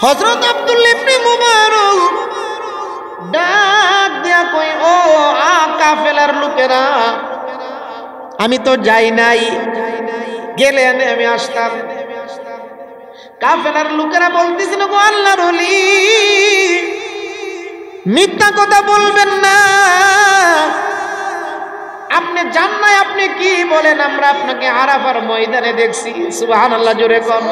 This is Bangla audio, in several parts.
হযরত আব্দুল্লাহ ইবনে মুবারক ডাক দিয়া কই, ও কাফেলার লোকেরা, আমি তো যাই নাই, গেলে আমি আসতাম। কাফেলার লোকেরা বলতেছিল, গো আল্লাহর ওলি, মিথ্যা কথা বলবেন না, আপনি জান নাই, আপনি কি বলেন? আমরা আপনাকে আরাফার ময়দানে দেখছি। সুবহানাল্লাহ, জোরে কম।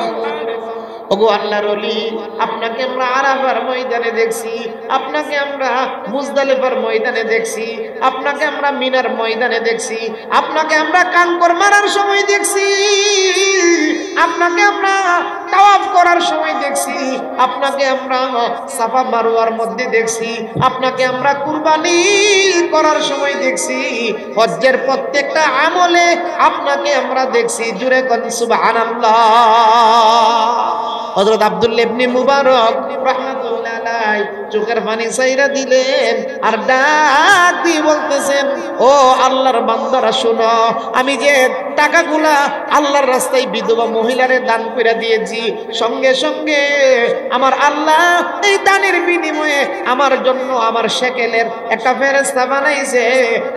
ওগো আল্লাহর ওলি, আপনাকে আমরা আরাফার ময়দানে দেখছি, আপনাকে আমরা মুজদালিফার ময়দানে দেখছি, আপনাকে আমরা মিনার ময়দানে দেখছি, আপনাকে আমরা কাঙ্কর মারার সময় দেখছি, আপনাকে আমরা তাওয়াফ করার সময় দেখছি, আপনাকে আমরা সাফা মারওয়ার মধ্যে দেখছি, আপনাকে আমরা কুরবানি করার সময় দেখছি, হজ্জের প্রত্যেকটা আমলে আপনাকে আমরা দেখছি। জুরে কোন সুবহানাল্লাহ। হযরত আব্দুল্লাহ ইবনে মুবারক রাহমাতুল্লাহ আলাইহি চোখের পানি ছাইরা দিলেন আর ডাক দিয়ে বলতেছেন, ও আল্লাহর বান্দারা শোনো, আমি যে টাকাগুলা আল্লাহর রাস্তায় বিধবা মহিলারে দান করে দিয়েছি, সঙ্গে সঙ্গে আমার আল্লাহ এই দানের বিনিময়ে আমার জন্য আমার শেকেলের একটা ফেরেশতা বানাইছে।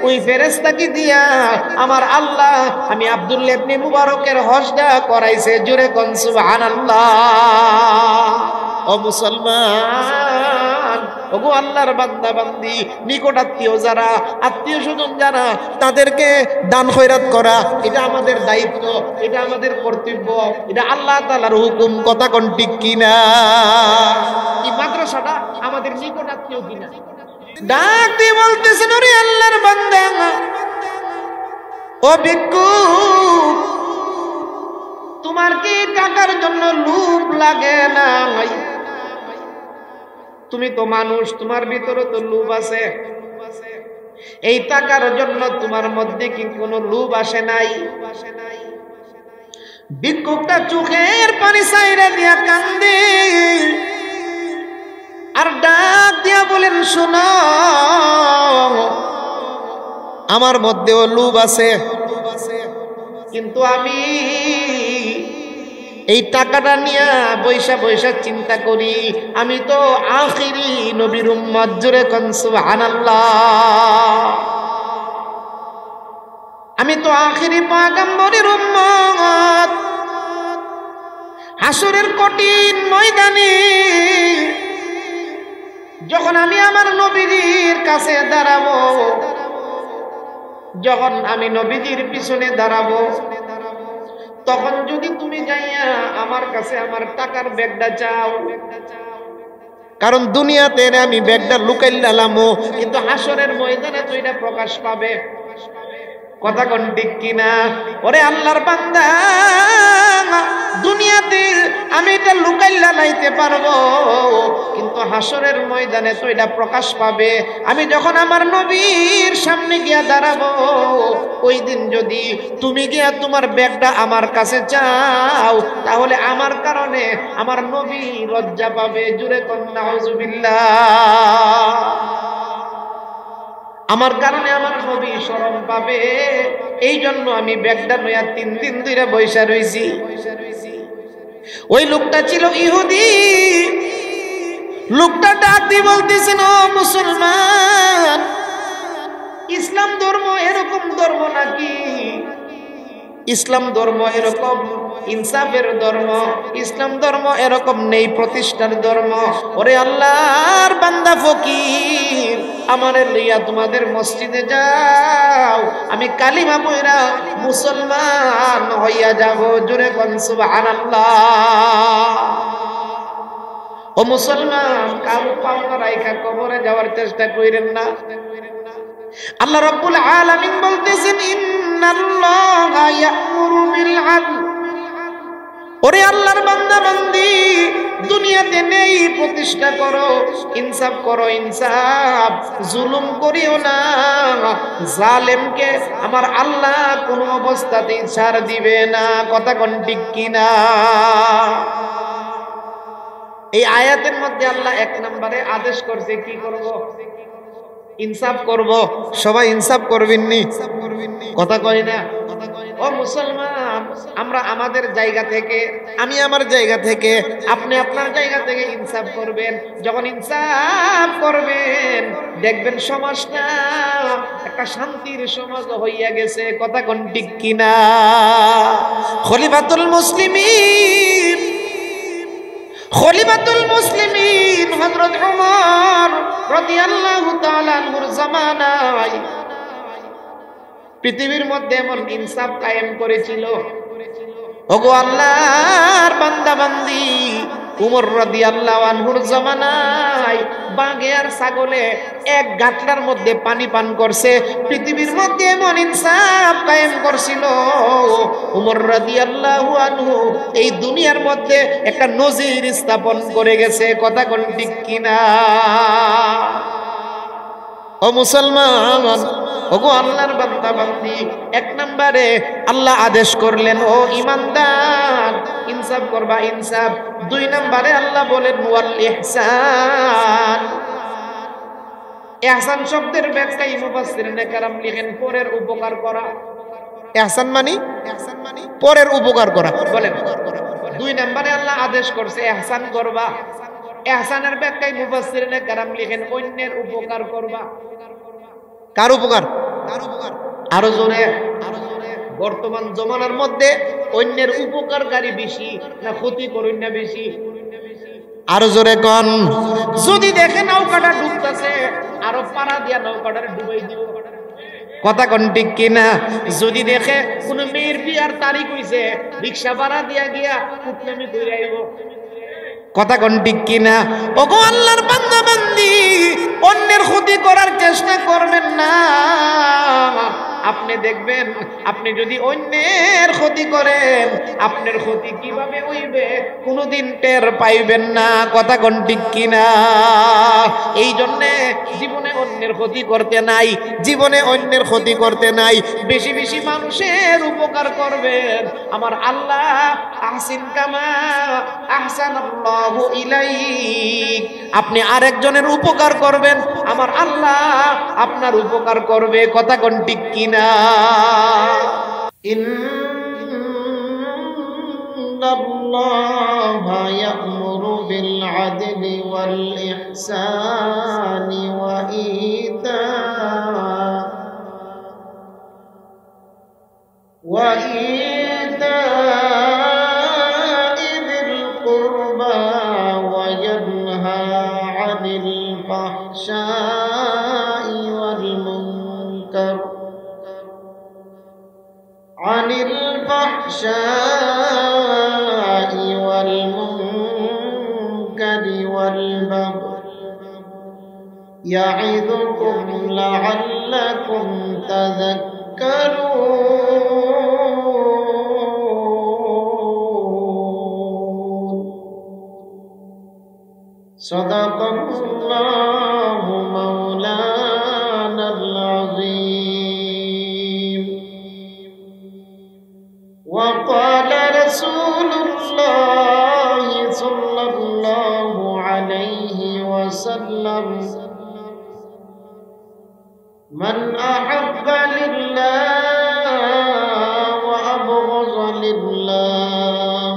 ওই ফেরেশতাকে দিয়া আমার আল্লাহ আমি আব্দুল্লাহ ইবনে মুবারকের হজটা করাইছে। জোরে কোন সুবহানাল্লাহ। ও মুসলমান, ওগো আল্লাহর বান্দা বান্দি, নিকট আত্মীয় যারা, আত্মীয় স্বজন যারা, তাদেরকে দান খয়রাত করা এটা আমাদের দায়িত্ব, এটা আমাদের কর্তব্য, এটা আল্লাহ তাআলার হুকুম। কথা কোন ঠিক কিনা? এই মাদ্রাসাটা আমাদের নিকট আত্মীয় কিনা? ডাক দিয়ে বলতেছেন, ওরে আল্লাহর বান্দা, ও ভিক্ষুক, তোমার কি টাকার জন্য লোভ লাগে না? তুমি তো মানুষ, তোমার ভিতরে তো লোভ আছে। এই টাকার জন্য তোমার মধ্যে কি কোনো লোভ আসে নাই? ভিক্ষুকটা চোখের পানি ছাইরা দিয়া কান্দে আর ডাক দিয়া বলেন, শোনো, আমার মধ্যেও লোভ আছে, কিন্তু আমি এই টাকাটা নিয়ে বৈশা বৈশা চিন্তা করি, আমি তো আখিরি নবীর উম্মত। জোরে কোন সুবহানাল্লাহ। আমি তো আখিরি পয়গম্বরের উম্মত। হাসরের কঠিন ময়দানে যখন আমি আমার নবীর কাছে দাঁড়াবো, যখন আমি নবীজির পিছনে দাঁড়াবো, তখন যদি তুমি যাইয়া আমার কাছে আমার টাকার ব্যাগটা চাও, কারণ দুনিয়াতে আমি ব্যাগটা লুকাইলাম, কিন্তু হাসরের ময়দানে তো এটা প্রকাশ পাবে। কথা কোন ঠিক কিনা? ওরে আল্লাহর বান্দা, দুনিয়াতে আমি এটা লুকাইলা লাইতে পারবো, কিন্তু হাসরের ময়দানে তো এটা প্রকাশ পাবে। আমি যখন আমার নবীর সামনে গিয়া দাঁড়াবো, ওই দিন যদি তুমি গিয়া তোমার ব্যাগটা আমার কাছে চাও, তাহলে আমার কারণে আমার নবী লজ্জা পাবে। জুরে কোন নাউজুবিল্লাহ। আমার কারণে আমার নবী শরম পাবে। এই জন্য আমি ব্যাগটা নয়া 3 দিন ধরে বৈশা রইছি। ওই লোকটা ছিল ইহুদি। লোকটা ডাক দিয়ে বলতেছেন, ও মুসলমান, ইসলাম ধর্ম এরকম ধর্ম নাকি? ইসলাম ধর্ম এরকম ইনসাফের ধর্ম, ইসলাম ধর্ম এরকম নেই প্রতিষ্ঠার ধর্ম। ওরে আল্লাহর বান্দা ফকির, আমারে লইয়া তোমাদের মসজিদে যাও, আমি কালিমা পয়রা মুসলমান হইয়া যাব। জোরে কোন সুবহানাল্লাহ। ও মুসলমান, কারো পাওনা রাইখা কবরে যাওয়ার চেষ্টা কইরেন না। আল্লাহ রাব্বুল আলামিন বলতেছেন, ইন্নাল্লাহা ইয়া'মুরু বিল আদল। ওরে আল্লাহর বান্দা বান্দি, দুনিয়াতে নেই প্রতিষ্ঠা করো, ইনসাফ করো, ইনসাফ। জুলুম করিও না। জালেমকে আমার আল্লাহ কোনো অবস্থাতেই ছাড় দিবে না। কথা কোন ঠিক কিনা? এই আয়াতের মধ্যে আল্লাহ 1 নম্বরে আদেশ করছে, কি করব? ইনসাফ করব। সবাই ইনসাফ করবেননি? কথা কয় না। ও মুসলমান, আমরা আমাদের জায়গা থেকে, আমি আমার জায়গা থেকে, আপনি আপনার জায়গা থেকে ইনসাফ করবেন। যখন ইনসাফ করবেন দেখবেন সমাজটা একটা শান্তির সমাজ হইয়া গেছে। কথা কোন ঠিক কিনা? খলিফাতুল মুসলিমিন হযরত ওমর রাদিয়াল্লাহু তাআলা আনহুর জামানায় পৃথিবীর মধ্যে এমন ইনসাফ কায়েম করেছিল। ওগো আল্লাহর বান্দা বান্দি, উমর রাদিয়াল্লাহু আনহুর জামানায় বাঘে আর ছাগলে এক গাটলার মধ্যে পানি পান করছে। পৃথিবীর মধ্যে এমন ইনসাফ কায়েম করছিল। উমর রাদিয়াল্লাহু আনহু এই দুনিয়ার মধ্যে একটা নজির স্থাপন করে গেছে। কথা কোন ঠিক কিনা? ও মুসলমান, ওগো আল্লাহর বান্দা বান্দি, এক নম্বরে আল্লাহ আদেশ করলেন ও ঈমানদার ইনসাফ করবা, ইনসাফ। দুই নম্বরে আল্লাহ বলেন ওয়াল ইহসান। ইহসান শব্দের ব্যাখ্যায় মুফাসসিরিনে কেরাম লিখেন পরের উপকার করা। ইহসান মানে পরের উপকার করা। বলেন, দুই নম্বরে আল্লাহ আদেশ করছে ইহসান করবা। ইহসানের ব্যাখ্যায় মুফাসসিরিনে কেরাম লিখেন অন্যের উপকার করবা। কার উপকার? আরো জোরে। বর্তমান জমানার মধ্যে অন্যের উপকারকারী বেশি না ক্ষতি করুন না বেশি? আরো জোরে কোন। যদি দেখে নৌকাটা ডুবতেছে আরো পাড়া দিয়া নৌকাটা ডুবাই দিব। কথা কোন ঠিক কিনা? যদি দেখে কোন মেয়ের বিয়ার তারিখ হইছে রিকশা ভাড়া দিয়া গিয়া কুটনামি কইরা আইব। কথা কোন ঠিক কিনা? ওগো আল্লাহর বান্দা বান্দি, অন্যের ক্ষতি করার চেষ্টা করবেন না। আপনি দেখবেন আপনি যদি অন্যের ক্ষতি করেন আপনার ক্ষতি কিভাবে হইবে কোনোদিন টের পাইবেন না। কথা কোন ঠিক কিনা? এই জন্যে জীবনে অন্যের ক্ষতি করতে নাই, জীবনে অন্যের ক্ষতি করতে নাই। বেশি বেশি মানুষের উপকার করবেন। আমার আল্লাহ আহসিন কামা আহসানাল্লাহু ইলাইক। আপনি আরেকজনের উপকার করবেন, আমার আল্লাহ আপনার উপকার করবে। কথা কোন ঠিক কিনা? ইন্নাল্লাহা ইয়া'মুরু বিল আদলি ওয়াল ইহসানি ওয়া ইতা'i যিল কুরবা ওয়া ইয়ানহা 'আনিল ফাহশা'i ওয়াল মুনকার والبغي يعظكم لعلكم تذكرون صدق الله مولانا العظيم وقال رسول الله صلى الله عليه وسلم من أحب لله وأبغض لله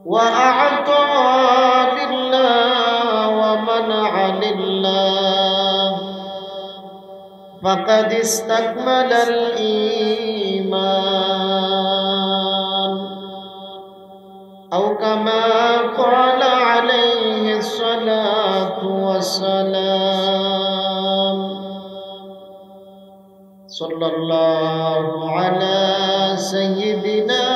وأعطى لله ومنع لله فقد استكمل الإيمان أو كما قال عليه الصلاة والسلام صلى الله على سيدنا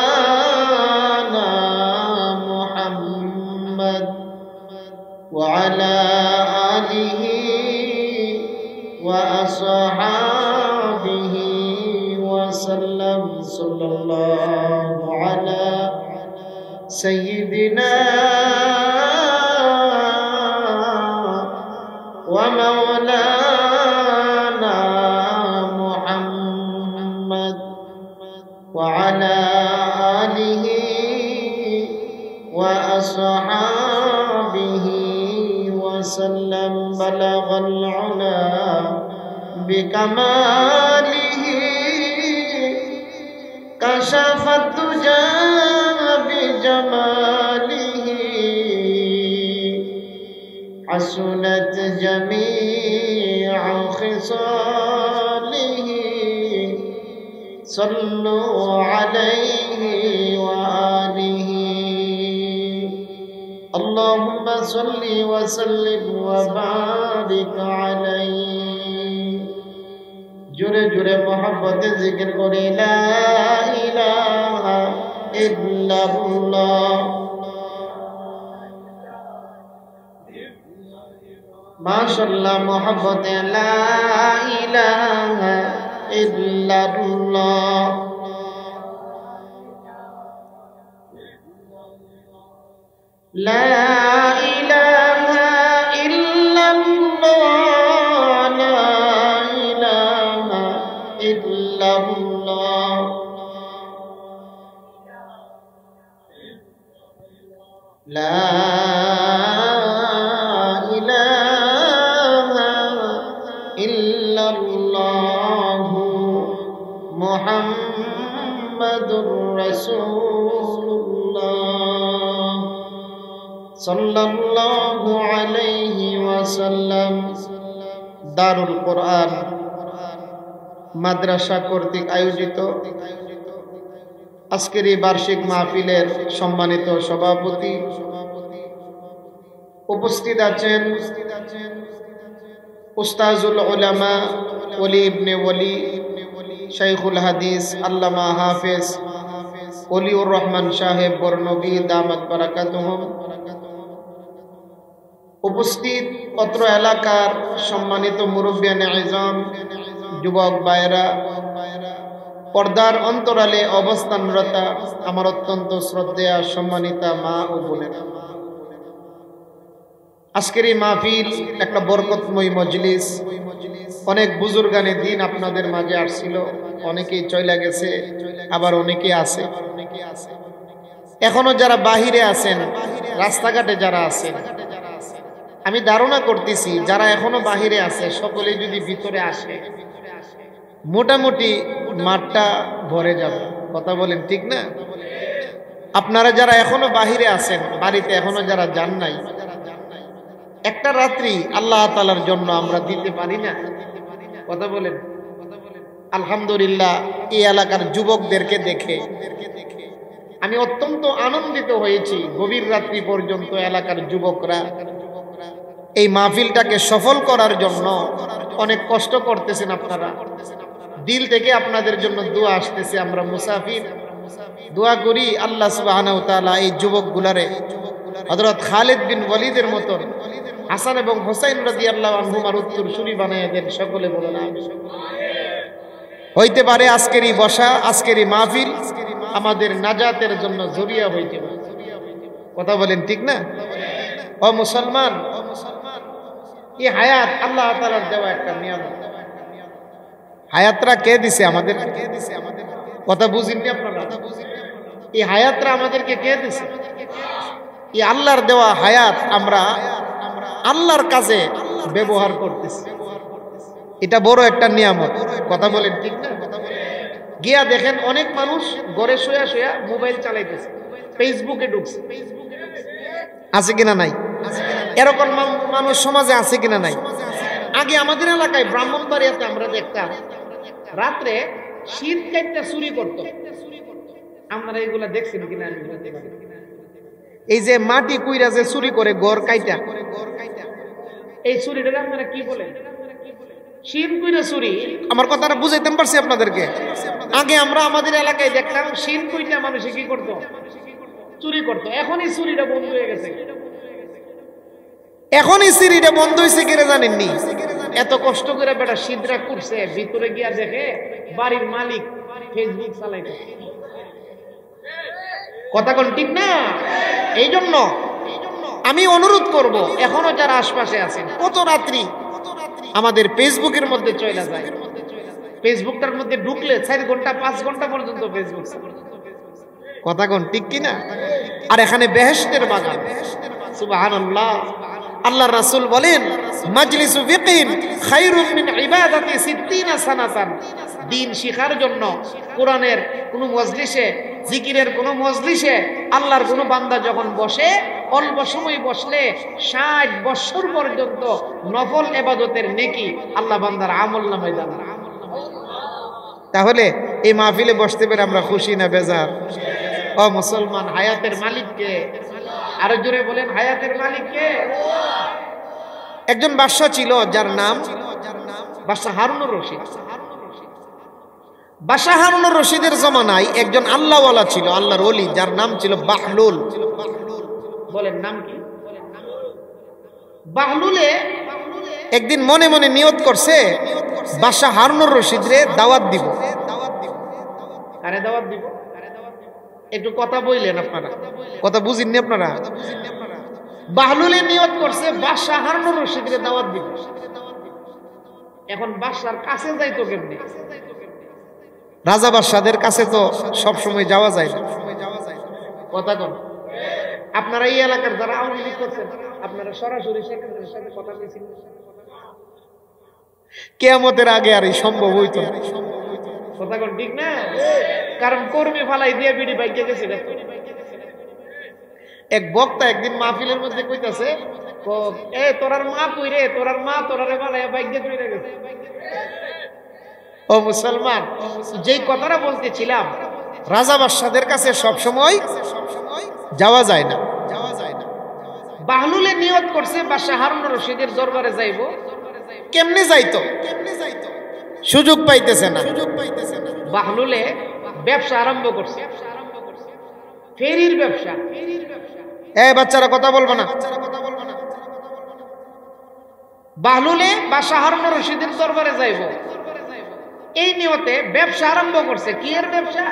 ومولانا محمد وعلى آله وأصحابه وسلم صلى الله على سيدنا ومولانا محمد وعلى آله وأصحابه وسلم بلغ العلا بكماله كشف الدجى بجماله حسنت جميع خصاله صلوا عليه وآله اللهم صل وسلم وبارك عليه জোরে জোরে মোহাব্বতে জিকির করে লা ইলাহা ইল্লাল্লাহ মাশাআল্লাহ মোহাব্বতে লা ইলাহা ইল্লাল্লাহ লা ইলাহা ইল্লাল্লাহ لا إله إلا الله محمد رسول الله صلى الله عليه وسلم দারুল কোরআন মাদ্রাসা কর্তৃক আয়োজিত আজকের এই বার্ষিক মাহফিলের সম্মানিত সভাপতি উপস্থিত আছেন উস্তাজুল উলামা ওলি ইবনে ওলি শাইখুল হাদিস আল্লামা হাফেজ ওলিউর রহমান সাহেব বরনবী দামাত বারাকাতুহুম, উপস্থিত অত্র এলাকার সম্মানিত মুরব্বিয়ানে আযম, যুবক ভাইরা, পর্দার অন্তরালে অবস্থানরতা আমার অত্যন্ত শ্রদ্ধেয়া সম্মানিতা মা ও বোনেরা, আজকের এই মাহফিল একটা বরকতময় মজলিস। অনেক বুজুর্গানে দিন আপনাদের মাঝে আসছিল, অনেকেই চলে গেছে, আবার অনেকে আছে। এখনো যারা বাহিরে আছেন, রাস্তাঘাটে যারা আছেন, আমি ধারণা করতেছি যারা এখনো বাহিরে আছে সকলেই যদি ভিতরে আসে মোটামুটি মাঠটা ভরে যাবে। কথা বলেন ঠিক না? আপনারা যারা এখনো বাহিরে আছেন, বাড়িতে এখনো যারা যান নাই, একটা রাত্রি আল্লাহ তাআলার জন্য আমরা দিতে পারি না? কথা বলেন। আলহামদুলিল্লাহ, এই এলাকার যুবকদেরকে দেখে আমি অত্যন্ত আনন্দিত হয়েছি। গভীর রাত্রি পর্যন্ত এলাকার যুবকরা এই মাহফিলটাকে সফল করার জন্য অনেক কষ্ট করতেছেন। আপনারা দিল থেকে আপনাদের জন্য দোয়া আসতেছে। আমরা মুসাফির, দোয়া করি আল্লাহ সুবহানাহু ওয়া তাআলা এই যুবকগুলারে হযরত খালিদ বিন ওয়ালিদের মতন হাসান এবং হুসাইন রাদিয়াল্লাহু আনহুমার উত্তরসূরি বানায় দেন। সকলে বলেন আমিন। হইতে পারে আজকের এই বসা, আজকের এই মাহফিল আমাদের নাজাতের জন্য জরিয়া হইতে পারে। কথা বলেন ঠিক না? ও মুসলমান, এই হায়াত আল্লাহ তাআলার দেওয়া একটা নিয়ামত। হায়াতরা কে দিছে আমাদের? কথা বুঝিনি আপনারা? এই হায়াতরা আমাদেরকে কে দিছে? এই আল্লাহর দেওয়া হায়াত আমরা আল্লাহর কাছে ব্যবহার করতেছি, এটা বড় একটা নিয়ামত। কথা বলেন ঠিক না? গিয়া দেখেন অনেক মানুষ ঘরে শুয়া শুয়া মোবাইল চালাইতেছে, ফেসবুকে ঢুকছে। আছে কিনা নাই? এরকম মানুষ সমাজে আছে কিনা নাই? আগে আমাদের এলাকায় ব্রাহ্মণবাড়িয়াতে আমরা দেখতাম রাত্রে শীত কাইটটা চুরি করতো। আপনারা এগুলা দেখছেন কিনা? এই যে মাটি কুইরা যে চুরি করে গড় কাইটা, এই চুরিটা আপনারা কি বলেন? শীত কুইরা চুরি। আমার কথাটা বুঝাইতে পারছি আপনাদেরকে? আগে আমরা আমাদের এলাকায় দেখতাম শীত কুইটা মানুষে কি করতো? চুরি করতো। এখন এই চুরিটা বন্ধ হয়ে গেছে। এখন এই চুরিটা বন্ধ হয়েছে কিনা জানেননি? এত কষ্ট করে বেটা শীতরা করছে, ভিতরে গিয়া দেখে বাড়ির মালিক ফেসবুক চালাইতে। কথা কোন ঠিক না? এই জন্য আমি অনুরোধ করব, এখনো যারা আশপাশে আছেন, কত রাত্রি আমাদের ফেসবুকের মধ্যে চলে যায়। ফেসবুকটার মধ্যে ঢুকলে 4 ঘন্টা 5 ঘন্টা পর্যন্ত ফেসবুক। কথা কোন ঠিক কিনা? আর এখানে বেহেশতের বাগান। সুবহানাল্লাহ। আল্লাহ রাসূল বলেন মাজলিসু ফিকহিন খায়রুম মিন ইবাদাতি 60 সানাতান। দিন শিখার জন্য কোরআনের কোন মজলিসে, জিকিরের কোন মজলিসে আল্লাহর কোন বান্দা যখন বসে, অল্প সময় বসলে 60 বছর পর্যন্ত নফল ইবাদতের নেকি আল্লাহ বান্দার আমলনামায় দান। তাহলে এই মাহফিলে বসতে পেরে আমরা খুশি না বেজার? ও মুসলমান, হায়াতের মালিক কে? আরো জোরে বলেন, হায়াতের মালিক কে? একজন বাদশা ছিল যার নাম বাদশা হারুনুর রশিদ। বাদশা হারুনুর রশিদের জমানায় একজন আল্লাহওয়ালা ছিল, আল্লাহর ওলি, যার নাম ছিল বাহলুল। বলেন নাম কি? বাহলুলে একদিন মনে মনে নিয়ত করছে বাদশা হারুনুর রশিদরে দাওয়াত দিব। কারে দাওয়াত দিব? একটু কথা বললেন আপনারা, কথা বুঝিননি আপনারা? বাহলুলে নিয়ত করছে বাদশা হারুনুর রশিদরে দাওয়াত দিব। এখন বাদশার কাছে যাইতো কেমনে? রাজা বাদশাদের কাছে তো সব সময় যাওয়া যায় না। কথা কন, আপনারা এই এলাকার যারা আওয়ামী লীগ করছেন, আপনারা সরাসরি সেক্রেটারির সাথে কথা বলছেন? কিয়ামতের আগে আর এই সম্ভব হইতো না। কথা কন ঠিক না? কারণ কর্মী ফালাই দিয়ে বিড়ি বাইকে গেছে। এক বক্তা একদিন মাহফিলের মধ্যে কইতাছে, এ তোরার মা কই রে? তোরার মা তোরারে ফালাই বাইকে চলে গেছে। ও মুসলমান, যেই কথাটা বলতেছিলাম, রাজা বাদশাদের কাছে সব সময় যাওয়া যায় না। বাহলুলে নিয়ত করছে বাদশা হারুনুর রশিদের দরবারে যাইব। কেমনে যাইতো? সুযোগ পাইতেছে না। বাহলুলে ব্যবসা আরম্ভ করছে, ফেরির ব্যবসা। এই বাচ্চারা কথা বলবো না। বাহলুলে বাদশা হারুনুর রশিদের দরবারে যাইব, এই নিয়তে ব্যবসা আরম্ভ করছে। কি এর ব্যবসা?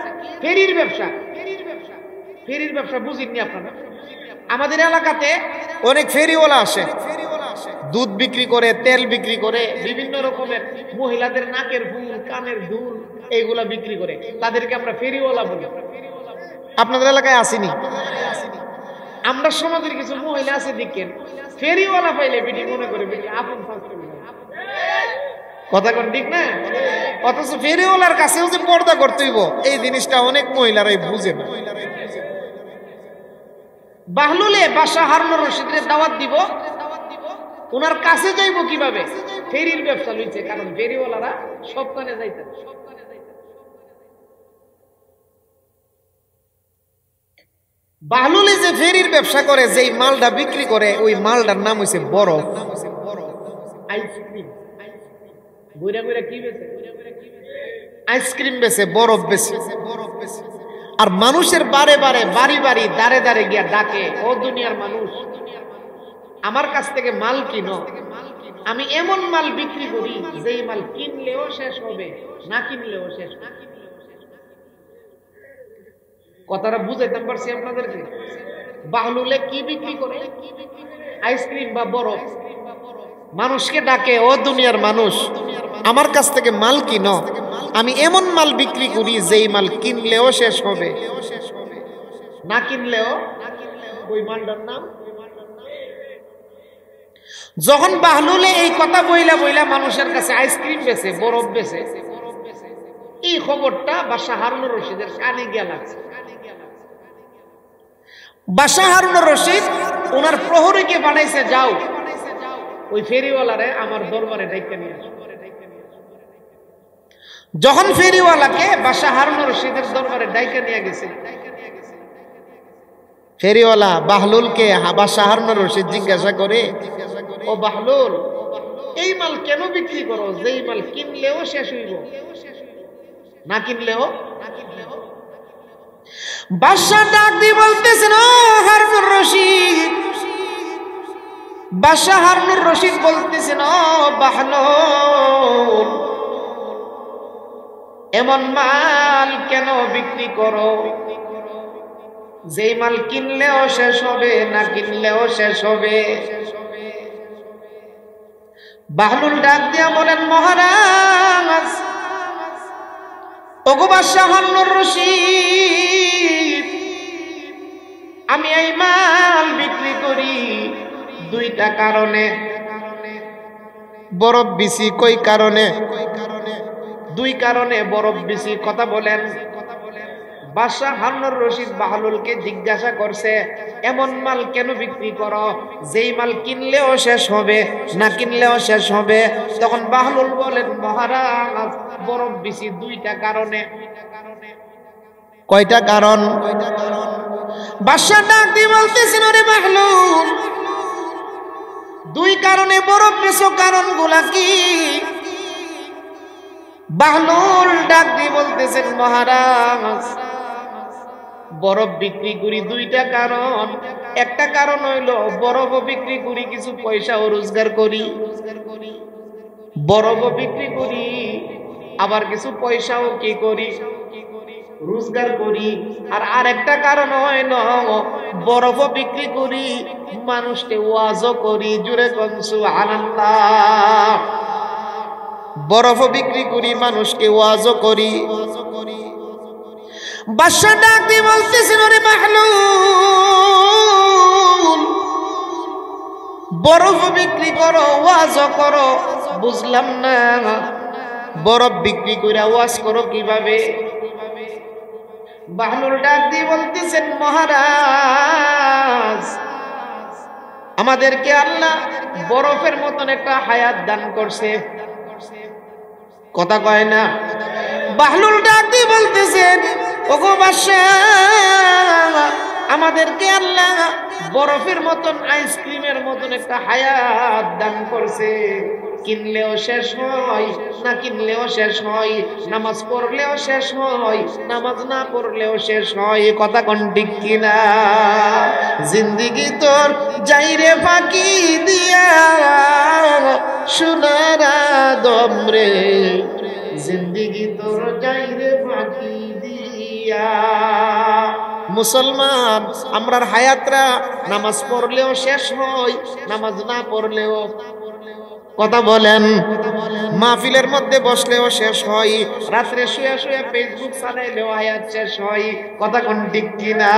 ফেরির ব্যবসা। ফেরির ব্যবসা বুঝিনি আপনারা? আমাদের এলাকাতে অনেক ফেরিওয়ালা আসে, দুধ বিক্রি করে, তেল বিক্রি করে, বিভিন্ন রকমের মহিলাদের নাকের ফুল, কানের দুল, এইগুলা বিক্রি করে। তাদেরকে আমরা ফেরিওয়ালা বলি। আপনাদের এলাকায় আসেনি? আমরা সমাজের কিছু মহিলা আছে দেখেন, ফেরিওয়ালা পাইলে বিটি মনে করে বিটি আপন। কথা কোন ঠিক না? অথচ ফেরিওয়ালার কাছেও যে পর্দা করতে হইব, এই জিনিসটা অনেক মহিলারাই বুঝে না। বাহলুলে বাদশা হারুনুর রশিদের দাওয়াত দিব, ওনার কাছে যাইব কিভাবে? ফেরির ব্যবসা লইছে, কারণ ফেরিওয়ালারা সবখানে যাইতে। বাহলুলে যে ফেরির ব্যবসা করে, যেই মালটা বিক্রি করে, ওই মালটার নাম হইছে বরফ, আইসক্রিম। বুইরা বুইরা কি বেচে? আইসক্রিম বেচে, বরফ বেচে। আর মানুষের বারে বারে, বাড়ি বাড়ি, দাঁড়ে দাঁড়ে গিয়া ডাকে, ও দুনিয়ার মানুষ, আমার কাছ থেকে মাল কিনো। আমি এমন মাল বিক্রি করি যেই মাল কিনলেও শেষ হবে, না কিনলেও শেষ হবে। কথাটা বুঝাইতে পারছি আপনাদেরকে? বাহলুলে কি বিক্রি করে? আইসক্রিম বা বরফ। মানুষকে ডাকে, ও দুনিয়ার মানুষ, আমার কাছ থেকে মাল কিনো। আমি এমন মাল বিক্রি করি যেই মাল কিনলেও শেষ হবে, না কিনলেও। ওই মালটার নাম। যখন বাহলুলে এই কথা বইলা বইলা মানুষের কাছে আইসক্রিম বেচে, বরফ বেচে, এই খবরটা বাদশা হারুনুর রশিদের কানে গিয়া লাগছে। বাদশা হারুনুর রশিদ ওনার প্রহরীকে পাঠাইছে, যাও ওই ফেরিওয়ালারে আমার দরবারে ডাইকা নিয়ে আসো। যখন ফেরিওয়ালাকে বাদশা হারুনুর রশিদের দরবারে ডাইকা নিয়ে গেছে, ফেরিওয়ালা বাহলুলকে বাদশা হারুনুর রশিদ জিজ্ঞাসা করে, ও বাহলুল, এই মাল কেন বিক্রি করো যেই মাল কিনলেও শেষ হইব, না কিনলেও? বাদশা ডাক দিয়ে বলতেছেন, ও হারুনুর রশিদ। বাদশা হারুনুর রশিদ বলতেছেন, ও বাহলুল, এমন মাল কেন বিক্রি করো যেই মাল কিনলেও শেষ হবে, না কিনলেও শেষ হবে? বাহলুল ডাক দিয়া বলেন, মহারাজ, ওগো বাদশা হারুনুর রশিদ, আমি এই মাল বিক্রি করি দুইটা কারণে। বরফ বিছি কই কারণে? দুই কারণে বরফ বিছি। কথা বলেন। বাদশাহ হারুনুর রশিদ বাহলুলকে জিজ্ঞাসা করছে, এমন মাল কেন বিক্রি করো যেই মাল কিনলেও শেষ হবে, না কিনলেও শেষ হবে? তখন বাহলুল বলেন, মহারাজ বরফ বিছি দুইটা কারণে। কয়টা কারণ? বাদশাহ ডাক দিয়ে বলতেছেন, ওরে বাহলুল, দুই কারণে বরফ বেচো, কারণগুলা কি? বাহলুল ডাক দিয়ে বলতেছেন, মহারাজ বরফ বিক্রি করি দুইটা কারণ। একটা কারণ হইল বরফও বিক্রি করি, কিছু পয়সাও রোজগার করি। বরফও বিক্রি করি, আবার কিছু পয়সাও কি করি? রোজগার করি। আর আরেকটা কারণ হইল বরফও বিক্রি করি, মানুষকে ওয়াজও করি। জোরে কোন সুবহানাল্লাহ। বরফও বিক্রি করি, মানুষকে ওয়াজও করি। বাদশা ডাক দিয়ে বলতেছেন, ওরে বাহলুল, বরফ বিক্রি করো, ওয়াজও করো, বুঝলাম না বরফ বিক্রি করে ওয়াজ করো কিভাবে? বাহলুল ডাক দিয়ে বলতেছেন, মহারাজ আমাদেরকে আল্লাহ বরফের মতন একটা হায়াত দান করছে। কথা কয় না? বাহলুল ডাক দিয়ে বলতেছেন, ওগো বাদশাহ আমাদেরকে আল্লাহ বরফের মতন, আইসক্রিমের মতন একটা হায়াত দান করছে। কিনলেও শেষ হয়, না কিনলেও শেষ হয়। নামাজ পড়লেও শেষ হয়, নামাজ না পড়লেও শেষ হয়। কথা কোন ঠিক কিনা? জিন্দিগি তোর যাইরে ফাঁকি দিয়া সোনার আদম রে, জিন্দিগি তোর যাইরে ফাঁকি দিয়া। মুসলমান আমরার হায়াতরা নামাজ পড়লেও শেষ হয়, নামাজ না পড়লেও। কথা বলেন। মাহফিলের মধ্যে বসলেও শেষ হয়, রাত্রে শুয়ে শুয়ে ফেসবুক চালাইলেও হায়াত শেষ হয়। কথা কোন ঠিক কিনা?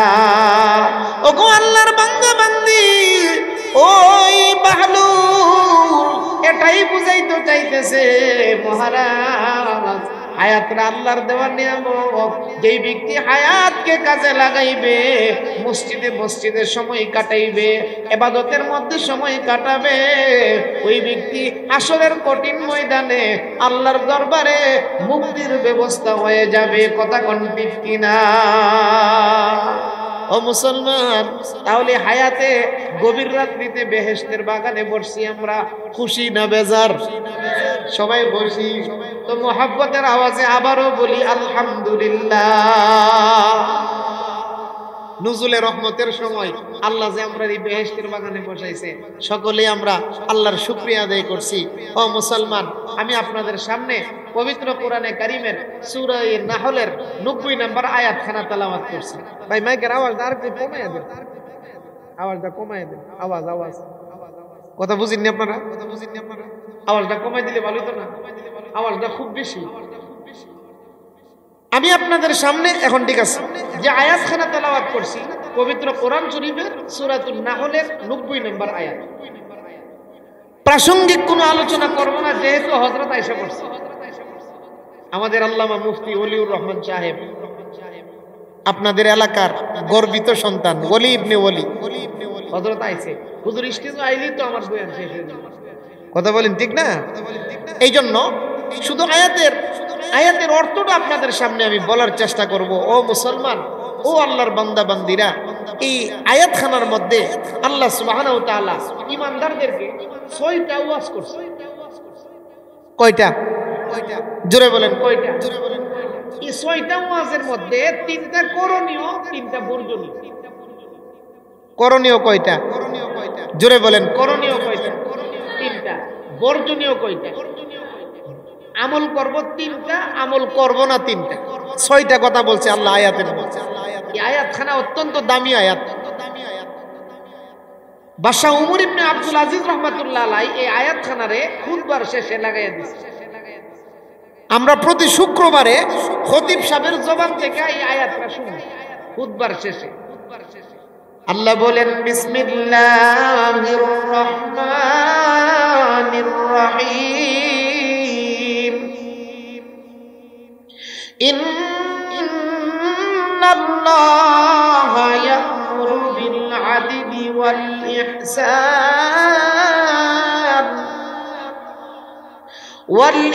ওগো আল্লাহর বান্দা বান্দি, ওই বাহলুল এটাই বুঝাইতে চাইতেছে, মহারাজ হায়াতরা আল্লাহর দেওয়া নিয়ামত। যেই ব্যক্তি হায়াতকে কাজে লাগাইবে, মসজিদে মসজিদে সময় কাটাইবে, ইবাদতের মধ্যে সময় কাটাবে, ওই ব্যক্তি আসরের কঠিন ময়দানে আল্লাহর দরবারে মুক্তির ব্যবস্থা হয়ে যাবে। কথা কোন ঠিক কিনা? ও মুসলমান, তাহলে হায়াতে গভীর রাত্রিতে বেহেশতের বাগানে বসছি আমরা, খুশি না বেজার? সবাই বসি তো মোহাব্বতের আওয়াজে আবারও বলি আলহামদুলিল্লাহ। নুজুলে রহমতের সময় আল্লাহ যে আমরা এই বেহেশতের বাগানে বসাইছে, সকলে আমরা আল্লাহর শুকরিয়া আদায় করছি। ও মুসলমান, আমি আপনাদের সামনে পবিত্র কোরআনে কারিমের সূরা নাহলের 90 নম্বর আয়াতখানা তেলাওয়াত করছি। ভাই মাইকের আওয়াজটা আর একটু কমাইয়া দেন, আওয়াজটা কমাইয়া দেন। আওয়াজ কথা বুঝিনি আপনারা? আওয়াজটা কমাই দিলে ভালো হতো না? আওয়াজটা খুব বেশি। আমি আপনাদের সামনে এখন ঠিক আছে যে আয়াতখানা তেলাওয়াত করছি পবিত্র কোরআন শরীফের সূরাতুন নাহলের 90 নম্বর আয়াত। প্রাসঙ্গিক কোনো আলোচনা করব না, যেহেতু হযরত আয়েশা পড়ছে। আমাদের আল্লামা মুফতি ওলিউর রহমান সাহেব, আপনাদের এলাকার গর্বিত সন্তান, ওলি ইবনে ওলি, হযরত আয়েশা হুজুর স্টেজে আইলেই তো আমার বয়ান শেষ হয়ে যাবে। কথা বলেন ঠিক না? এই জন্য শুধু আয়াতের অর্থটা আপনাদের সামনে আমি বলার চেষ্টা করব। ও মুসলমান, ও আল্লাহর বান্দা বান্দিরা, এই আয়াতখানার মধ্যে আল্লাহ সুবহানাহু ওয়া তাআলা ঈমানদারদেরকে 6টা ওয়াজ করছে। কয়টা? জোরে বলেন কয়টা? এই 6টা ওয়াজের মধ্যে 3টা করণীয়, 3টা বর্জনীয়। করণীয় কয়টা? জোরে বলেন করণীয় কয়টা? 3টা। বর্জনীয় কয়টা? আমল করব 3টা, আমল করব না 3টা। 6টা কথা বলছে আল্লাহ আয়াতের মধ্যে। এই আয়াতখানা অত্যন্ত দামি আয়াত। বাদশাহ উমর ইবনে আব্দুল আজিজ রাহমাতুল্লাহ আলাইহি এই আয়াতখানারে খুতবার শেষে লাগাইয়া দিয়েছে। আমরা প্রতি শুক্রবারে খতিব সাহেবের জবান থেকে এই আয়াতটা শুনি খুতবার শেষে। আল্লাহ বলেন বিসমিল্লাহির রহমানির রহিম ইন্নাল্লাহা ইয়া'মুরু বিল আদলি ওয়াল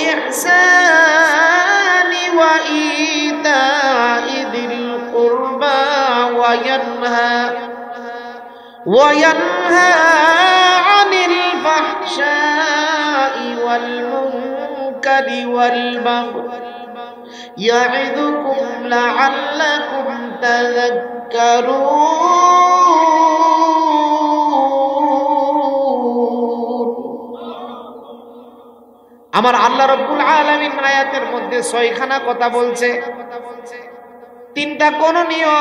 ইহসানি ওয়া ইতা'i যিল কুরবা وينهى عن الفحشاء والمنكر والبغي يعظكم لعلكم تذكرون আমার আল্লাহ রাব্বুল আলামিন আয়াতের মধ্যে 6 খানা কথা বলছে, 3টা করণীয়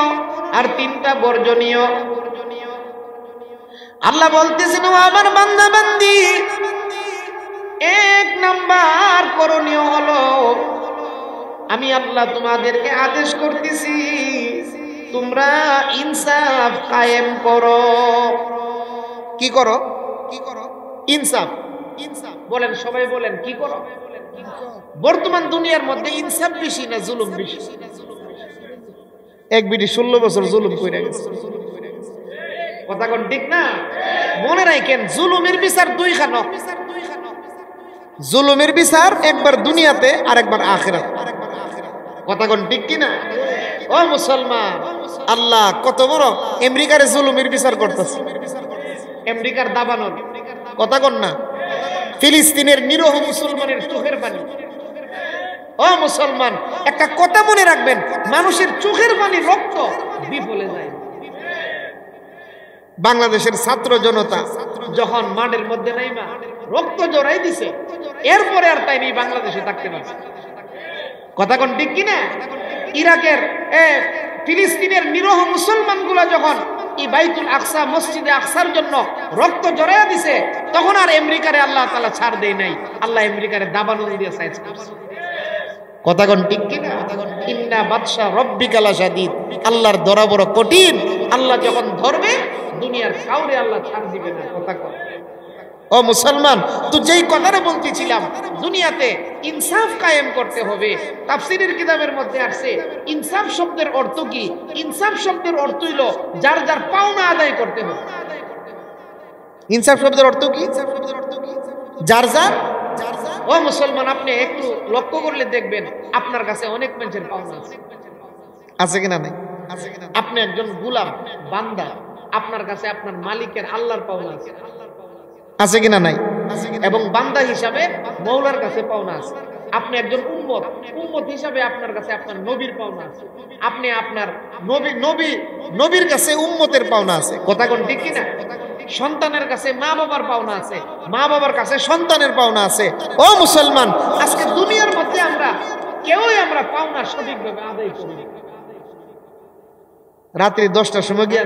আর 3টা বর্জনীয়। আল্লাহ বলতেছেন, ও আমার বান্দা বান্দি, 1 নাম্বার করণীয় হলো আমি আল্লাহ তোমাদেরকে আদেশ করতেছি তোমরা ইনসাফ কায়েম করো। কি করো? ইনসাফ। বলেন, সবাই বলেন, কি করো? বর্তমান দুনিয়ার মধ্যে ইনসাফ বেশি না জুলুম বেশি? এক বিডি 16 বছর জুলুম কইরা গেছে, কথা কোন ঠিক না? মনে রাখেন, জুলুমের বিচার 2 খান। জুলুমের বিচার একবার দুনিয়াতে আর একবার আখিরাত। কথা কোন ঠিক কি না? ও মুসলমান, আল্লাহ কত বড় আমেরিকার জুলুমের বিচার করতেছে, আমেরিকার দাবানল। কথা কোন না? ফিলিস্তিনের নিরহ মুসলমানের চোখের পানি। ও মুসলমান, একটা কথা মনে রাখবেন, মানুষের চোখের পানি রক্ত বিফলে যায়। বাংলাদেশের ছাত্র জনতা যখন মাঠের মধ্যে নাইমা রক্ত জড়াই দিছে, এরপরে আর তাই নেই বাংলাদেশে থাকতে পারছে। কথা কোন ঠিক কিনা? ইরাকের ফিলিস্তিনের নিরহ মুসলমানগুলা যখন এই বাইতুল আকসা মসজিদে আকসার জন্য রক্ত জড়াইয়া দিছে, তখন আর আমেরিকারে আল্লাহ তাআলা ছাড় দেয় নাই, আল্লাহ আমেরিকারে দাবানল দিয়ে সাইজ করছে। কথা কোন ঠিক কিনা? ইন্না বাদশা রব্বিকা লাশাদীদ, আল্লাহর ধরা বড় কঠিন। আল্লাহ যখন ধরবে দুনিয়ার কাউরে আল্লাহ ছাড় দিবে না। কথা কয়। ও মুসলমান, তো যেই কথাটা বলতেছিলাম, দুনিয়াতে ইনসাফ কায়েম করতে হবে। তাফসীরের কিতাবের মধ্যে আসছে ইনসাফ শব্দের অর্থ কি? ইনসাফ শব্দের অর্থ হইল যার যার পাওনা আদায় করতে হবে। ইনসাফ শব্দের অর্থ কি? যার যার। ও মুসলমান, আপনি একটু লক্ষ্য করলে দেখবেন আপনার কাছে অনেক মানুষের পাওনা আছে। আছে কিনা নাই? আপনি একজন গোলাম, বান্দা, আপনার কাছে আপনার মালিকের আল্লাহর পাওনা আছে। আছে কিনা নাই? এবং বান্দা হিসাবে মওলার কাছে পাওনা আছে। আপনি একজন উম্মত, উম্মত হিসাবে আপনার কাছে আপনার নবীর পাওনা আছে। আপনি আপনার নবীর কাছে উম্মতের পাওনা আছে। কথা কোন ঠিক কিনা? সন্তানের কাছে মা বাবার পাওনা আছে, মা বাবার কাছে সন্তানের পাওনা আছে। ও মুসলমান, আজকে দুনিয়ার মধ্যে আমরা কেউই আমরা পাওনা সঠিকভাবে আদায় করি না। রাত্রি 10টার সময় গিয়া,